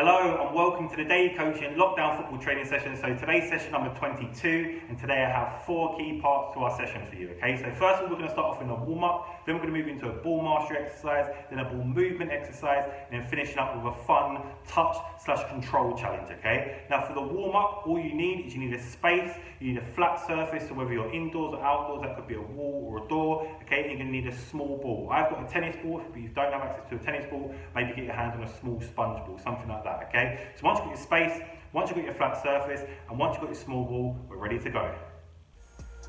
Hello and welcome to the Daily Coaching Lockdown Football Training Session. So today's session number 22, and today I have 4 key parts to our session for you. Okay, so first of all, we're going to start off with a warm-up, then we're going to move into a ball mastery exercise, then a ball movement exercise, and then finishing up with a fun touch/control challenge. Okay, now for the warm-up, all you need is a space, you need a flat surface, so whether you're indoors or outdoors, that could be a wall or a door. Okay, and you're going to need a small ball. I've got a tennis ball. If you don't have access to a tennis ball, maybe get your hands on a small sponge ball, something like that. Okay, so once you've got your space, once you've got your flat surface, and once you've got your small ball, we're ready to go.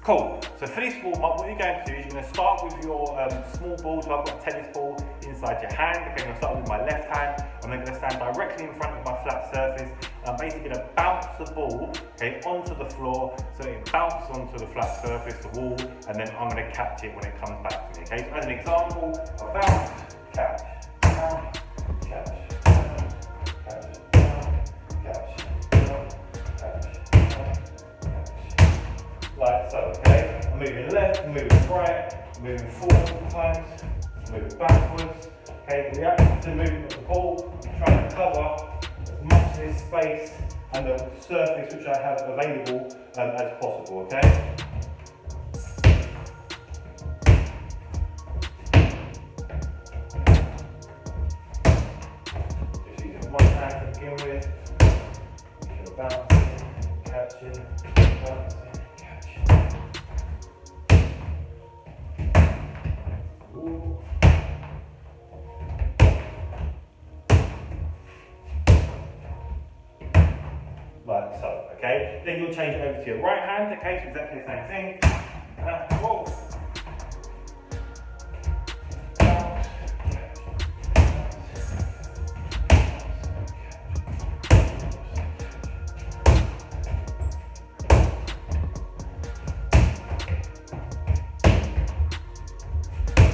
Cool, so for this warm-up, what you're going to do is you're going to start with your small ball. So I've got a tennis ball inside your hand. Okay, I'm going to start with my left hand. I'm then going to stand directly in front of my flat surface. I'm basically going to bounce the ball, okay, onto the floor, so it bounces onto the flat surface, the wall, and then I'm going to catch it when it comes back to me. Okay, so as an example, I bounce, catch, bounce, catch. Like so, okay? I'm moving left, I'm moving right, I'm moving forward sometimes, I'm moving backwards, okay? Reacting to the movement of the ball, I'm trying to cover as much of this space and the surface which I have available as possible, okay? Just using one hand to begin with, you're bouncing, catching, bouncing. Like so, okay? Then you'll change it over to your right hand, okay? So exactly the same thing. Whoa.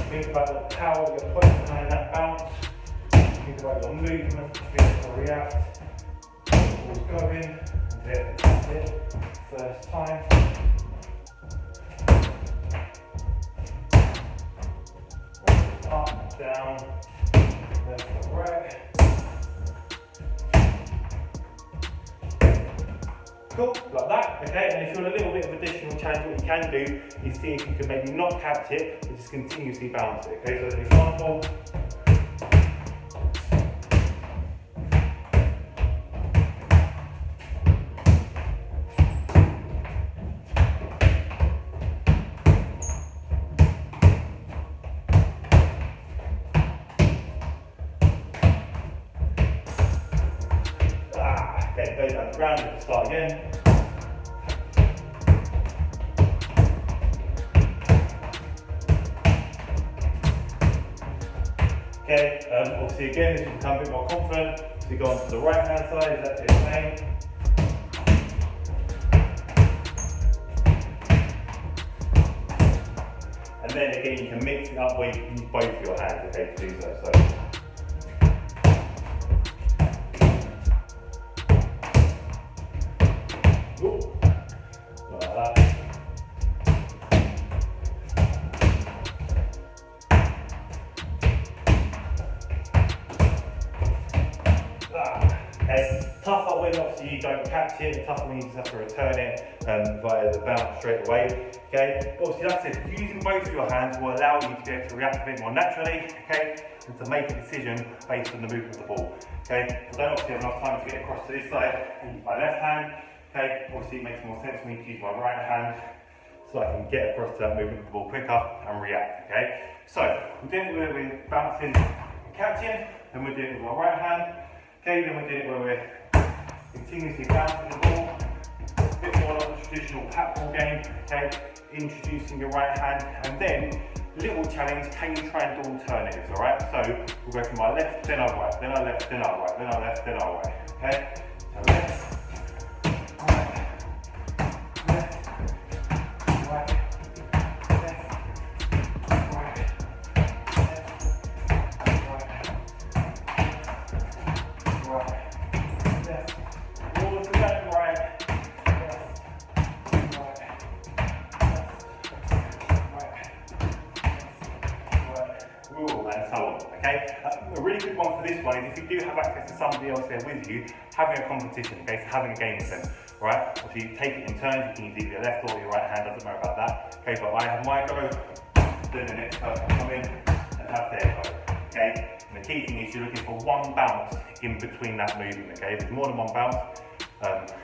Think about the power you're putting behind that bounce. Think about your movement to be able to react. Ball's going. That's it. First time. Up, down, left and right. Cool, like that, okay? And if you want a little bit of additional challenge, what you can do is see if you can maybe not catch it, but just continuously bounce it, okay? So as an example, okay, go down the ground, start again. Okay, obviously again, as you become a bit more confident, so you go on to the right hand side, exactly the same. And then again, you can mix it up where you can use both of your hands, okay, to do so. Like that. Okay. Tougher when obviously you don't catch it, tougher when you just have to return it via the bounce straight away. Okay, but obviously like I said, using both of your hands will allow you to be able to react a bit more naturally, okay, and to make a decision based on the movement of the ball. Okay, I don't obviously have enough time to get across to this side, I use my left hand. Okay, obviously it makes more sense for me to use my right hand so I can get across to that movement of the ball quicker and react, okay? So, we're doing it where we're bouncing and catching, then we're doing it with my right hand, okay, then we're doing it where we're continuously bouncing the ball, a bit more like a traditional pat ball game, okay, introducing your right hand, and then, little challenge, can you try and do alternatives, alright? So, we'll go from my left, then our right, then our left, then our right, then our left, then our right, okay? So left, and so on, okay? A really good one for this one is if you do have access to somebody else there with you, having a competition, okay, so having a game with them, right? Obviously, you take it in turns, you can use either your left or your right hand, doesn't matter about that, okay, but I have my go, then the next person come in and have their go, okay? And the key thing is you're looking for one bounce in between that movement, okay? If there's more than one bounce,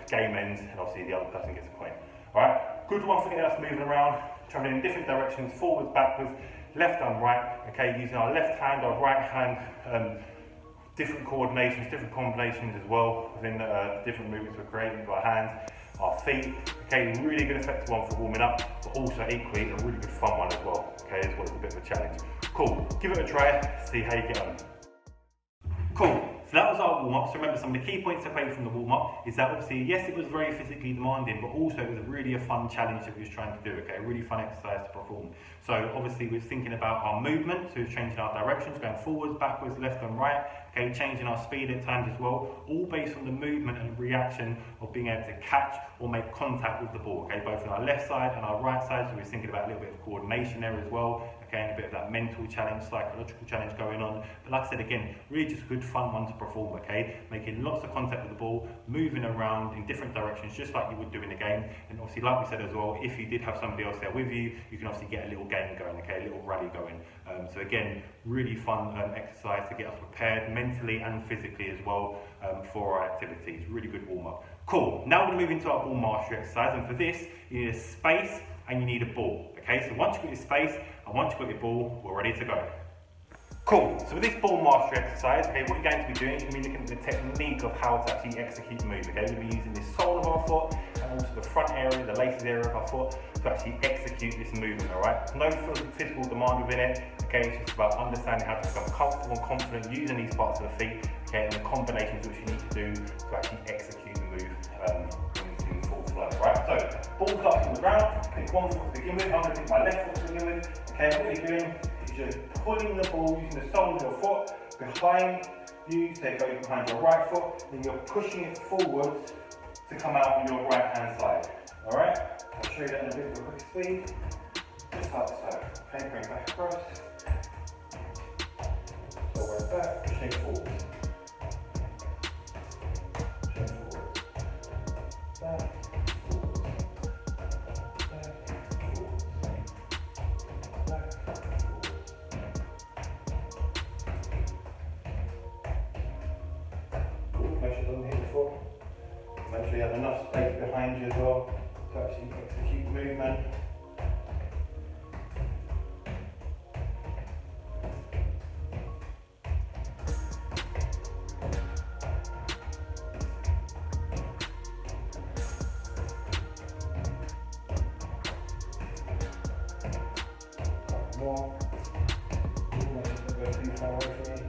game ends, and obviously the other person gets a point, all right? Good one for getting us moving around, traveling in different directions, forwards, backwards, left and right, okay, using our left hand, our right hand, different coordinations, different combinations as well, within different movements we're creating with our hands, our feet, okay, really good effective one for warming up, but also equally a really good fun one as well, okay, as well as a bit of a challenge. Cool, give it a try, see how you get on. Cool. So that was our warm-up. So remember, some of the key points to take from the warm-up is that obviously, yes, it was very physically demanding, but also it was really a fun challenge that we was trying to do, okay, a really fun exercise to perform. So obviously we was thinking about our movement, so we was changing our directions, going forwards, backwards, left and right, okay, changing our speed at times as well, all based on the movement and reaction of being able to catch or make contact with the ball, okay, both on our left side and our right side. So we was thinking about a little bit of coordination there as well, okay, and a bit of that mental challenge, psychological challenge going on. But like I said, again, really just a good fun one to perform, okay, making lots of contact with the ball, moving around in different directions just like you would do in the game. And obviously, like we said as well, if you did have somebody else there with you, you can obviously get a little game going, okay, a little rally going. So again, really fun exercise to get us prepared mentally and physically as well for our activities. Really good warm-up. Cool, now we're going to move into our ball mastery exercise, and for this you need a space and you need a ball, okay? So once you've got your space and once you've got your ball, we're ready to go. Cool, so with this ball mastery exercise, okay, what you're going to be doing is you're going to be looking at the technique of how to actually execute the move, okay? We're going to be using the sole of our foot and also the front area, the laces area of our foot to actually execute this movement, all right? No physical demand within it, okay? It's just about understanding how to become comfortable and confident using these parts of the feet, okay, and the combinations which you need to do to actually execute the move in full flow, right? So, ball starts on the ground, pick one foot to begin with. I'm going to pick my left foot to begin with, okay? What you're doing is just pulling the ball using the sole of your foot behind you, so it goes behind your right foot, then you're pushing it forwards to come out on your right hand side, all right? I'll show you that in a bit of a quick speed, just like so, okay, bring it back across, so we're back, pushing it forward, pushing it forward, back, make sure you have enough space behind you as well to actually execute movement. More. Make sure it doesn't go too far away from you.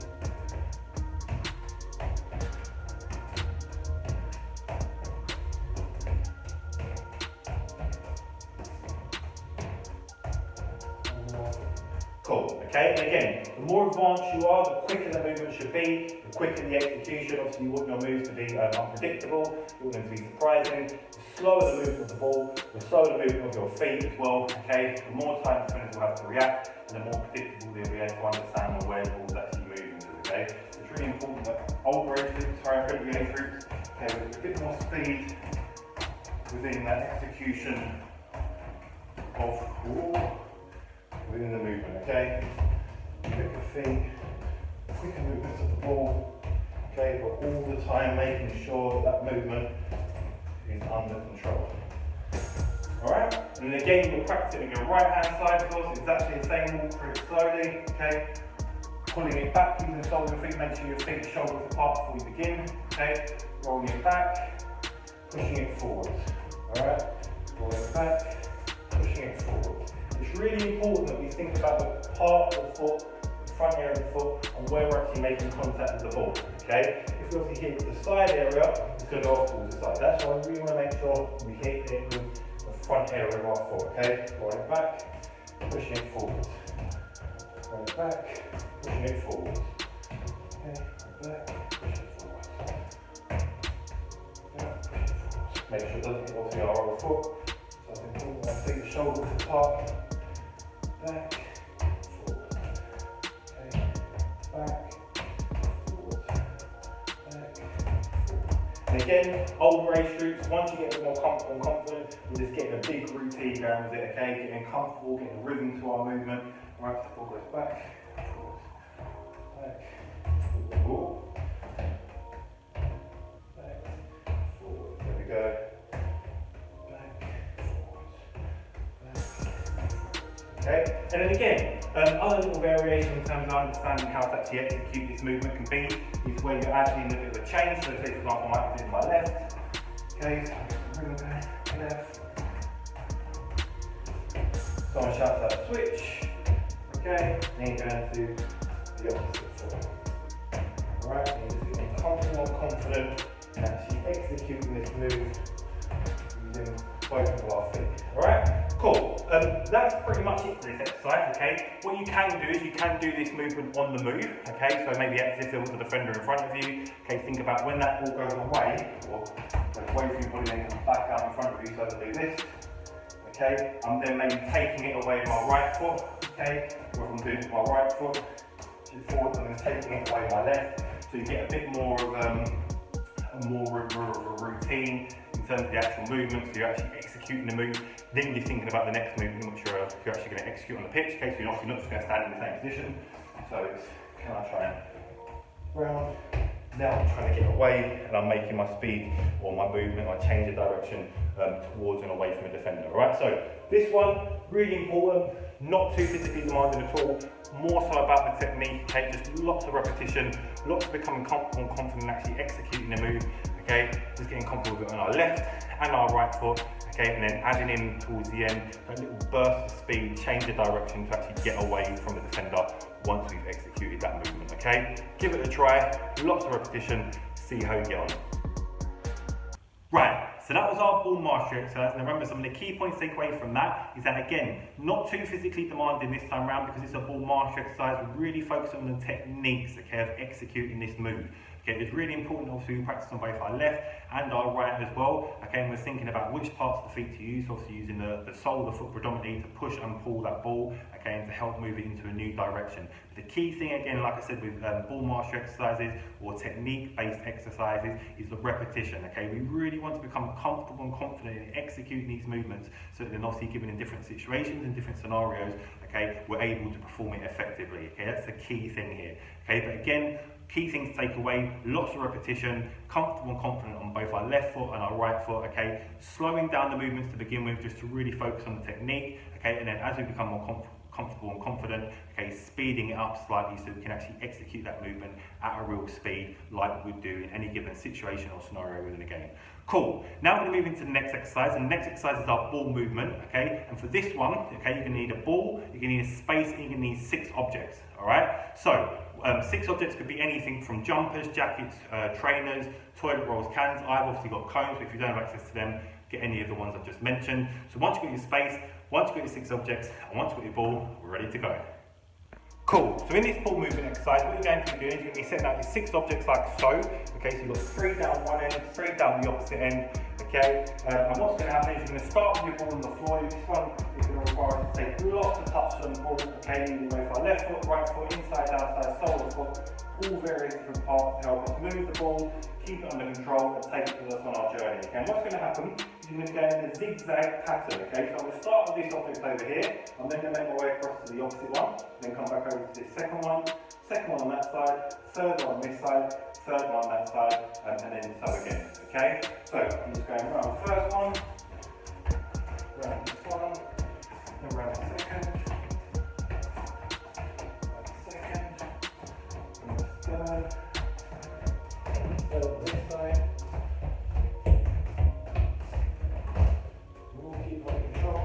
Cool, okay, and again, the more advanced you are, the quicker the movement should be, the quicker the execution. Obviously you want your moves to be unpredictable, you want them to be surprising. The slower the movement of the ball, the slower the movement of your feet as well, okay? The more time defenders will have to react, and the more predictable they'll be able to understand where the ball's actually moving to, okay? So it's really important that older age groups, higher age groups, okay, with a bit more speed within that execution of within the movement, okay? Quicker feet, quicker movements of the ball, okay? But all the time making sure that movement is under control. Alright? And then again, you'll practice it with your right hand side, of course, exactly the same, walk through it slowly, okay? Pulling it back, using the soles of your feet, make sure your feet are shoulder apart before you begin, okay? Rolling it back, pushing it forward, alright? Rolling it back, pushing it forward. It's really important that we think about the part of the foot, the front area of the foot, and where we're actually making contact with the ball, okay? If we obviously hit with the side area, it's going to go off towards the side. That's why we really want to make sure we hit it with the front area of our foot, okay? Rolling it back, pushing it forward. Rolling it back, pushing it forward. Okay, roll it back, pushing it forward. Yeah, pushing it forward. Make sure it doesn't hit obviously our other foot. So it's important that I take the shoulders apart. Back, forward, okay, back, forward, And again, old race groups, once you get a bit more comfortable and confident, we're just getting a big routine going with it, okay? Getting comfortable, getting a rhythm to our movement. All right, so goes back, forward, back, forward, back, forward. There we go. Okay, and then again, other little variation in terms of understanding how to actually execute this movement can be is where you're adding in a bit of a change. So, say for example, I might do it my left. Okay, so bring it back, left. Someone shouts out switch. Okay, then you're going to the opposite foot. Alright, and you're just getting comfortable and confident and actually executing this move using both of our feet. Alright? Cool. That's pretty much it for this exercise, okay? What you can do is you can do this movement on the move, okay? So maybe as if there was a defender in front of you, okay? Think about when that ball goes away, or goes away from your body, then comes back out in front of you, so I do this, okay? I'm then maybe taking it away with my right foot, okay? Or if I'm doing it with my right foot, forward, and then taking it away with my left, so you get a bit more of a routine in terms of the actual movement, so you're actually executing the move, then you're thinking about the next movement which you're actually going to execute on the pitch, okay, so you're not just going to stand in the same position. So can I try and round, now I'm trying to get away and I'm making my speed or my movement, I change the direction towards and away from the defender, alright? So this one, really important, not too physically demanding at all, more so about the technique, okay, just lots of repetition, lots of becoming comfortable and confident actually executing the move, okay, just getting comfortable with it on our left and our right foot, okay, and then adding in towards the end, a little burst of speed, change the direction to actually get away from the defender once we've executed that movement, okay? Give it a try, lots of repetition, see how you get on. Right, so that was our ball mastery exercise, and remember some of the key points to take away from that is that again, not too physically demanding this time around because it's a ball mastery exercise, we're really focusing on the techniques, okay, of executing this move. Okay, it's really important obviously we practice on both our left and our right as well, okay, and we're thinking about which parts of the feet to use, obviously using the sole of the foot predominantly to push and pull that ball, okay, and to help move it into a new direction. But the key thing again, like I said, with ball mastery exercises or technique-based exercises is the repetition, okay. We really want to become comfortable and confident in executing these movements so that then obviously given in different situations and different scenarios, okay, we're able to perform it effectively, okay, that's the key thing here, okay. But again, key things to take away, lots of repetition, comfortable and confident on both our left foot and our right foot, okay, slowing down the movements to begin with just to really focus on the technique, okay, and then as we become more comfortable and confident, okay, speeding it up slightly so we can actually execute that movement at a real speed like we would do in any given situation or scenario within a game. Cool, now we're going to move into the next exercise, and the next exercise is our ball movement, okay, and for this one, okay, you're going to need a ball, you're going to need a space, and you're going to need 6 objects, alright, so 6 objects could be anything from jumpers, jackets, trainers, toilet rolls, cans. I've obviously got cones, but if you don't have access to them, get any of the ones I've just mentioned. So once you've got your space, once you've got your 6 objects, and once you've got your ball, we're ready to go. Cool, so in this ball movement exercise, what you're going to be doing is you're going to be setting out your 6 objects like so. Okay, so you've got 3 down one end, 3 down the opposite end. Okay, and what's going to happen is you're going to start with your ball on the floor. This one is going to require us to take lots of touches on the ball. Okay, leading away from our left foot, right foot, inside, outside, sole of the foot, all various different parts to help us move the ball, keep it under control, and take it with us on our journey. Okay, and what's going to happen is you're going to go in a zigzag pattern. Okay, so I'm going to start with this object over here. I'm then going to make my way across to the opposite one, then come back over to this second one on that side, third one on this side, third one on that side, and then so again. Okay, so I'm just going around the first one, around this one, then around the second, and the third on this side. We'll keep on control.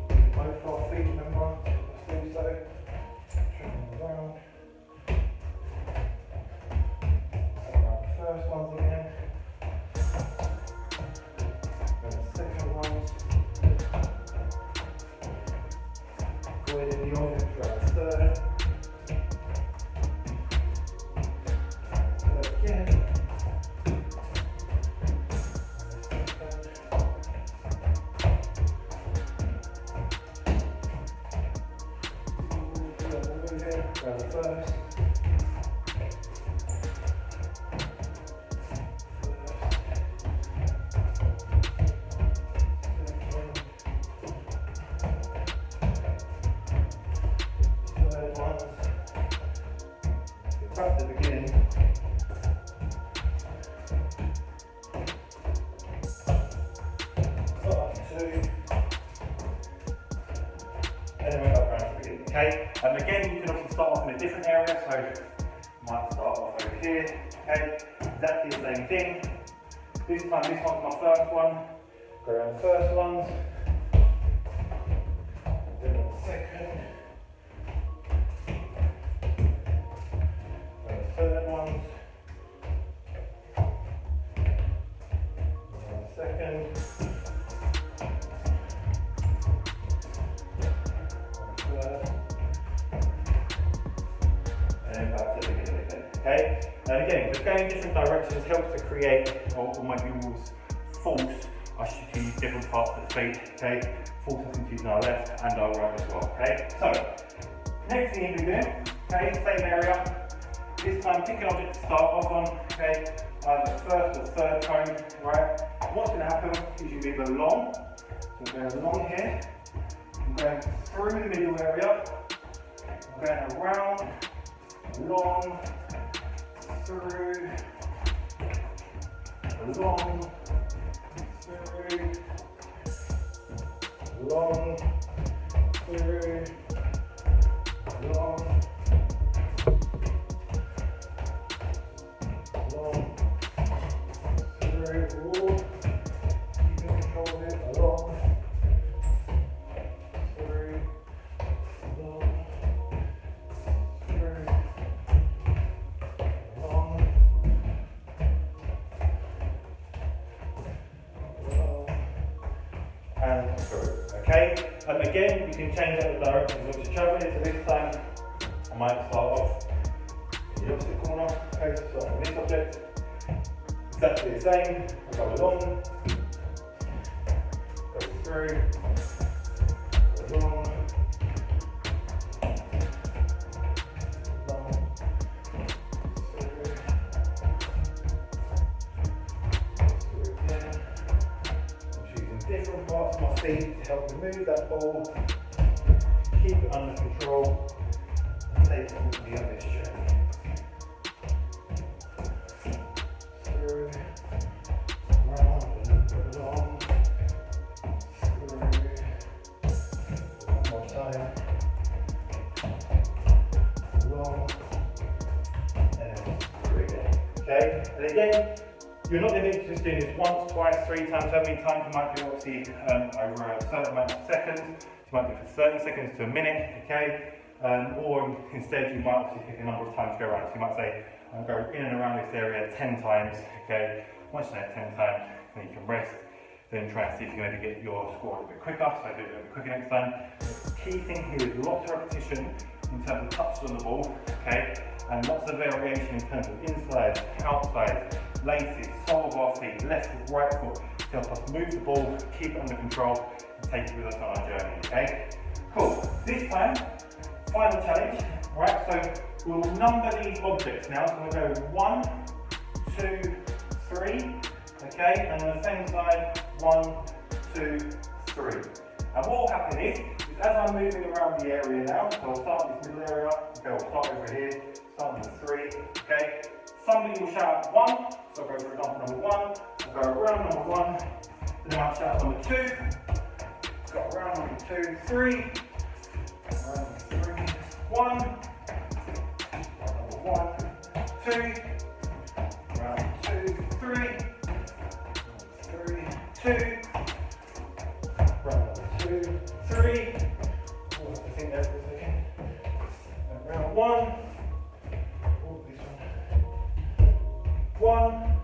Both our feet, remember, let's do so. Turn around. First ones again, and the second ones, going in the order throughout the third, again, around the first, okay? Again, you can obviously start off in a different area, so you might start off over here, okay? Exactly the same thing. This time, this one's my first one. Go around the first ones. Then the second. And the third ones. And the second. And then back to the beginning again, okay? And again, just going in different directions helps to create, or my pupils force us to use different parts of the feet, okay? Force us into using our left and our right as well, okay? So, next thing you're doing, okay, same area. This time, pick an object to start off on, okay? Either first or third cone, right? What's going to happen is you move along. So we're going along here. I'm going through the middle area. I'm going around, along, through, along, through, along, through, along, along, through, all, keep control of it, along, through, along, through, along, and through, okay? And again, you can change out the directions of each other. So this time, I might start off in the opposite corner. Okay, so start with this object. Exactly the same. I go along, go through, go along, different parts of my feet to help remove that ball, keep it under control, and take it with me on this journey. Through, round and along, through, one more time, along, and through again. Okay, and again, you're not limited to just doing this once, twice, 3 times. How many times you might do obviously over a certain amount of seconds. You might do it for 30 seconds to a minute, okay? Or instead you might obviously pick a number of times to go around. So you might say, I'm going to go in and around this area 10 times, okay? Once you know 10 times, then you can rest. Then try and see if you're going to get your score a little bit quicker, so do it a little bit quicker next time. The key thing here is lots of repetition in terms of touches on the ball, okay? And lots of variation in terms of inside, outside, laces, sole of our feet, left foot, right foot, to help us move the ball, keep it under control, and take it with us on our journey, okay? Cool. This time, final challenge, right? So we'll number these objects now. So we'll go 1, 2, 3, okay? And on the same side, 1, 2, 3. And what will happen is as I'm moving around the area now, so I'll start this middle area, okay, I'll start over here, start with 3, okay? Somebody will shout 1, so I'll go for example number 1, I'll go around number 1, then I'll shout number 2, go around number 2, 3, around 3, 1, number 1, 2, around 2, 3, 3, 2, around 2, 3, oh, I think that's for a second, around 1, 1,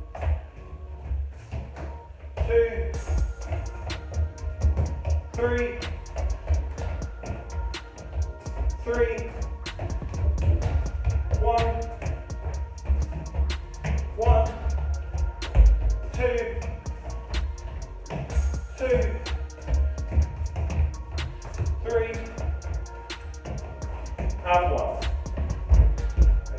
2, 3, 3, 1, 1, 2, 2, 3, and 1.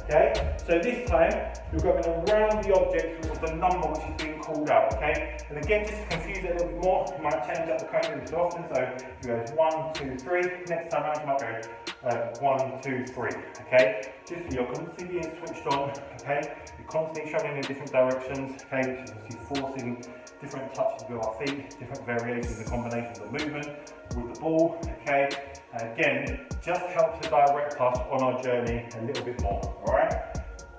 Okay, so this time You're going around the object with the number which is being called out, okay? And again, just to confuse it a little bit more, you might change up the cone every so often. So if you go 1, 2, 3, next time around you might go 1, 2, 3, okay? Just so you're constantly being switched on, okay? You're constantly traveling in different directions, okay? Which is obviously forcing different touches with our feet, different variations and combinations of movement with the ball, okay? And again, just helps to direct us on our journey a little bit more, all right?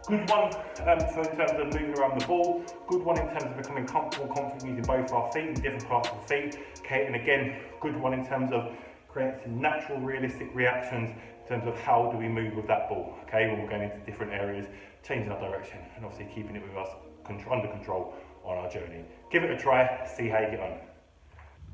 Good one so in terms of moving around the ball, good one in terms of becoming comfortable and confident using both our feet and different parts of the feet, okay? And again, good one in terms of creating some natural, realistic reactions in terms of how do we move with that ball, okay? When we're going into different areas, changing our direction, and obviously keeping it with us under control on our journey. Give it a try, see how you get on.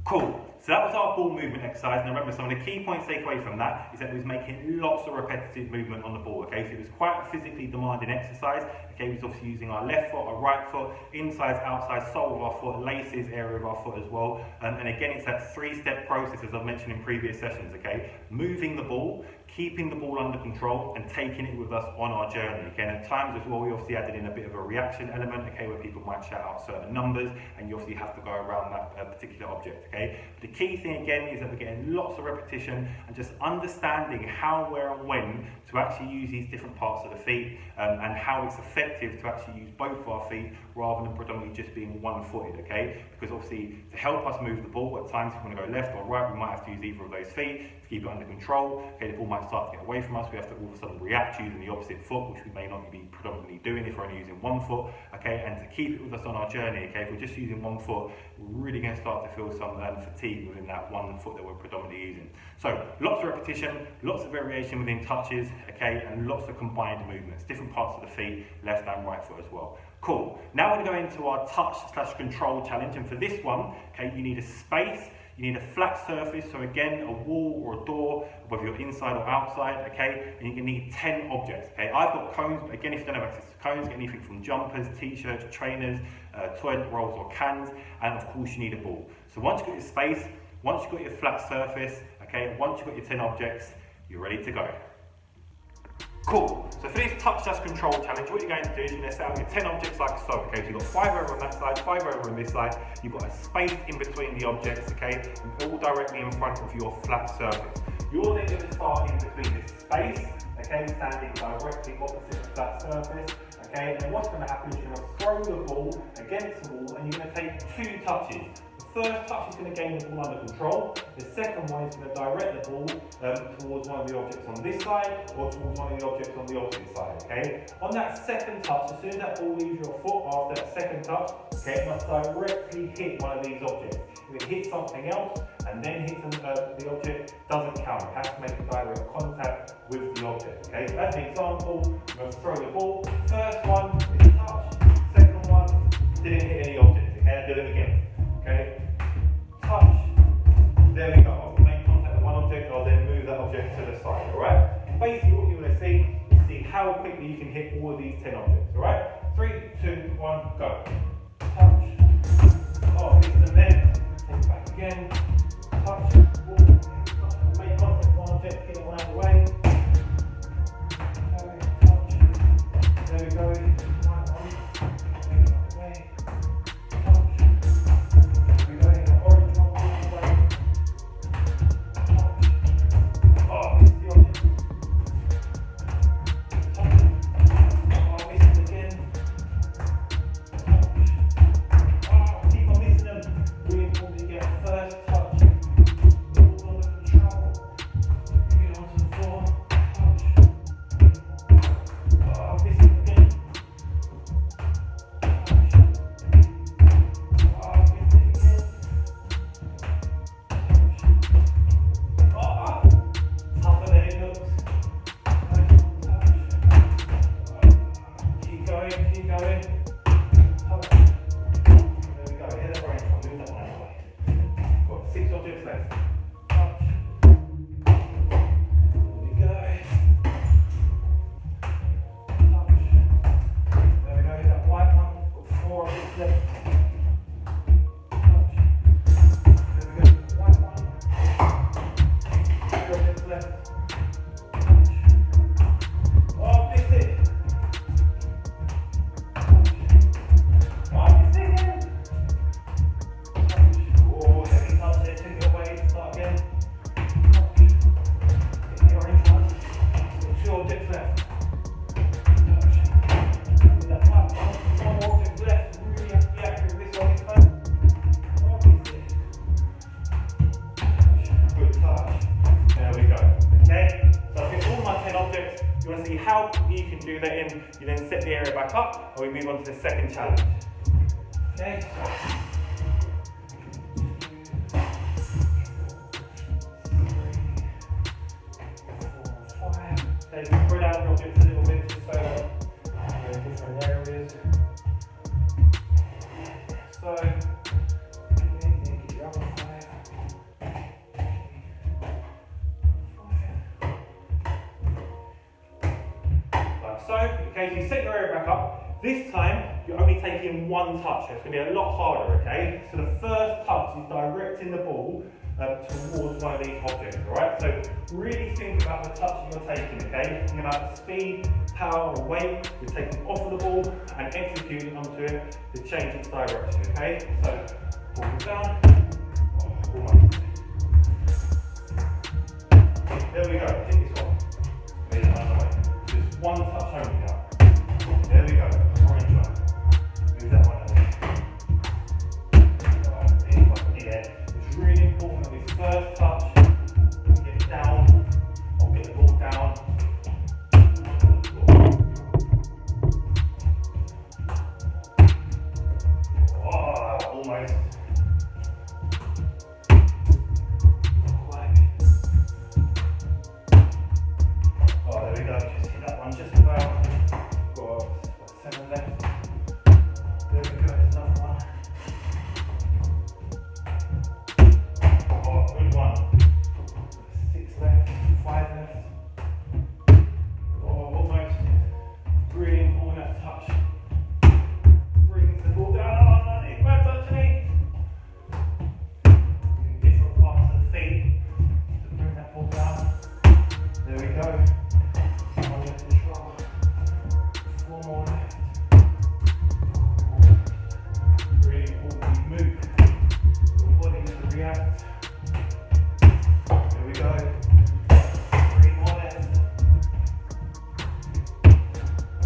Cool, so that was our ball movement exercise, and remember some of the key points to take away from that is that it was making lots of repetitive movement on the ball, okay? So it was quite a physically demanding exercise, okay? We was obviously using our left foot, our right foot, inside, outside, sole of our foot, laces, area of our foot as well, and again it's that three-step process as I've mentioned in previous sessions, okay? Moving the ball, keeping the ball under control and taking it with us on our journey. Again, at times as well, we obviously added in a bit of a reaction element, okay, where people might shout out certain numbers and you obviously have to go around that particular object, okay? But the key thing again is that we're getting lots of repetition and just understanding how, where and when to actually use these different parts of the feet and how it's effective to actually use both of our feet rather than predominantly just being one-footed, okay? Because obviously to help us move the ball, at times if we want to go left or right, we might have to use either of those feet to keep it under control, okay? The ball might start to get away from us, we have to all of a sudden react using the opposite foot, which we may not be predominantly doing if we're only using one foot, okay? And to keep it with us on our journey, okay? If we're just using one foot, we're really going to start to feel some fatigue within that one foot that we're predominantly using. So lots of repetition, lots of variation within touches, okay? And lots of combined movements, different parts of the feet, left and right foot as well. Cool. Now we're going to go into our touch/control challenge, and for this one, okay, you need a space. You need a flat surface, so again, a wall or a door, whether you're inside or outside, okay? And you're going to need 10 objects, okay? I've got cones, but again, if you don't have access to cones, get anything from jumpers, t-shirts, trainers, toilet rolls or cans, and of course you need a ball. So once you've got your space, once you've got your flat surface, okay, once you've got your 10 objects, you're ready to go. Cool, so for this touch/control challenge, what you're going to do is you're going to set out your 10 objects like so, okay? So you've got 5 over on that side, 5 over on this side, you've got a space in between the objects, okay? And all directly in front of your flat surface. You're then going to start in between this space, okay? Standing directly opposite the flat surface, okay? And what's going to happen is you're going to throw the ball against the wall and you're going to take 2 touches. First touch is going to gain the ball under control. The second one is going to direct the ball towards one of the objects on this side or towards one of the objects on the opposite side, okay? On that second touch, as soon as that ball leaves your foot after that second touch, okay, it must directly hit one of these objects. If it hits something else and then hits the object, doesn't count. It has to make a direct contact with the object, okay? So as an example, I'm going to throw the ball. First one is touch, second one didn't hit any object, okay? I'll do it again, okay? Touch, there we go. I'll make contact with one object, I'll then move that object to the side, alright? Basically what you're going to see is how quickly you can hit all of these 10 objects, alright? 3, 2, 1, go. Touch, oh, hit the net, take it back again, touch, make contact with one object, get it one out of the way. Touch, there we go. back up, and we move on to the second challenge. Okay. Okay, spread out your objects a little bit just so you're in different areas. So, get your other 5. Like so. Okay, so you set your area back up. This time, you're only taking one touch, so it's going to be a lot harder, okay? So the first touch is directing the ball towards one of these objects, alright? So really think about the touch that you're taking, okay? Think about the speed, power, or weight you're taking off of the ball and executing onto it to change its direction, okay? So, ball down. Almost. There we go, hit this one. Move that other way. Just one touch only now. There we go, orange one. Move that one over. It's really important that we first touch, get down, or get the ball down. Oh, almost. Oh, there we go, just hit that one just about. Got 7 left. There we go, there's another one. Oh, good one. 6 left, 5 left. Oh, almost. Really important that touch. Brings the ball down. Oh, no, it's bad touch, eh? Different parts of the feet to bring that ball down. There we go. Under control. 4 more left. Really important you move your body to react. There we go. 3 more left.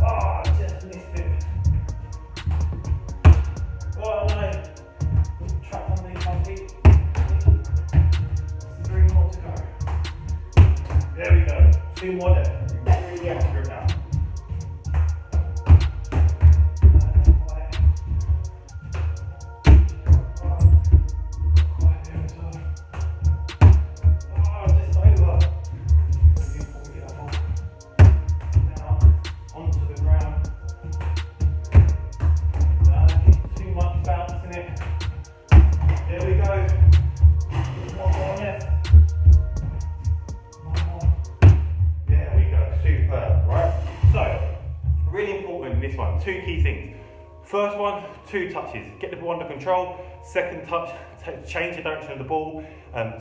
Oh, just missed it. Oh no. Trapped underneath my feet. 3 more to go. There we go. 2 more left. Really accurate now. This one, 2 key things. First one, 2 touches, get the ball under control. Second touch, change the direction of the ball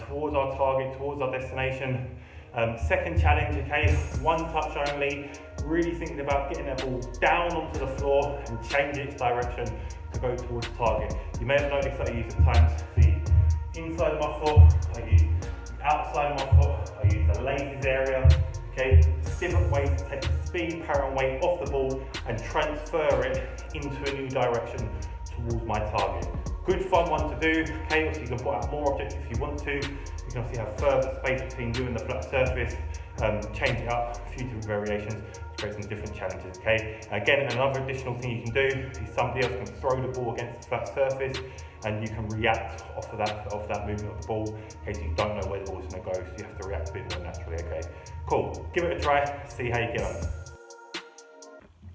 towards our target, towards our destination. Second challenge, okay, 1 touch only. Really thinking about getting that ball down onto the floor and changing its direction to go towards the target. You may have noticed that I use at times the inside of my foot, I use the outside of my foot, I use the laces area. Okay, different ways to take the speed, power and weight off the ball and transfer it into a new direction towards my target. Good fun one to do, okay, obviously you can put out more objects if you want to. You can obviously have further space between you and the flat surface, change it up, a few different variations to create some different challenges, okay. Again, another additional thing you can do is somebody else can throw the ball against the flat surface and you can react off of that movement of the ball in case you don't know where the ball's going to go, so you have to react a bit more naturally, okay. Cool, give it a try, see how you get on.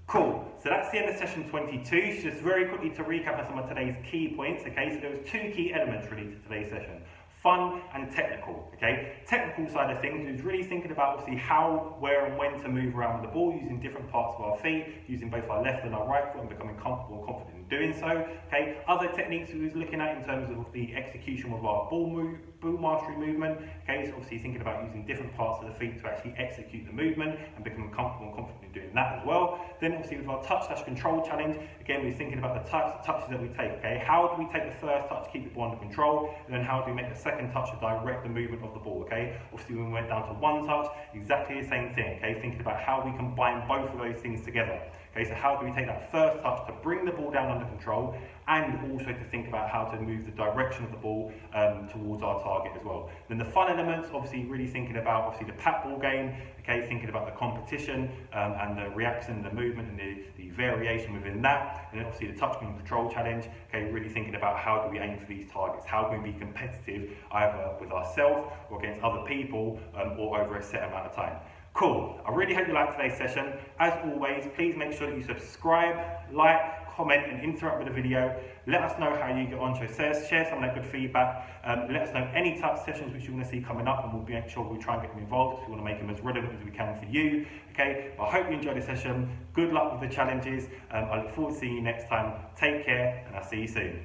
Cool, so that's the end of session 22. Just very quickly to recap on some of today's key points, okay, so there was 2 key elements really to today's session. Fun and technical, okay? Technical side of things is really thinking about obviously how, where and when to move around with the ball using different parts of our feet, using both our left and our right foot and becoming comfortable and confident in doing so, okay? Other techniques we was looking at in terms of the execution of our ball mastery movement, okay? So obviously thinking about using different parts of the feet to actually execute the movement and becoming comfortable and confident in doing that as well. Then obviously with our touch/control challenge, again we're thinking about the types of touches that we take, okay? How do we take the first touch to keep the ball under control, and then how do we make the second touch to direct the movement of the ball, okay? Obviously when we went down to 1 touch, exactly the same thing, okay? Thinking about how we combine both of those things together. Okay, so how do we take that first touch to bring the ball down under control, and also to think about how to move the direction of the ball towards our target as well. Then the fun elements, obviously really thinking about obviously the pat ball game, okay, thinking about the competition and the reaction, the movement and the variation within that, and then obviously the touch and control challenge, okay, really thinking about how do we aim for these targets, how can we be competitive either with ourselves or against other people or over a set amount of time. Cool, I really hope you liked today's session. As always, please make sure that you subscribe, like, comment and interact with the video. Let us know how you get on, share some of that good feedback. Let us know any type of sessions which you want to see coming up, and we'll make sure we try and get them involved. We want to make them as relevant as we can for you. Okay, I hope you enjoyed the session. Good luck with the challenges. I look forward to seeing you next time. Take care, and I'll see you soon.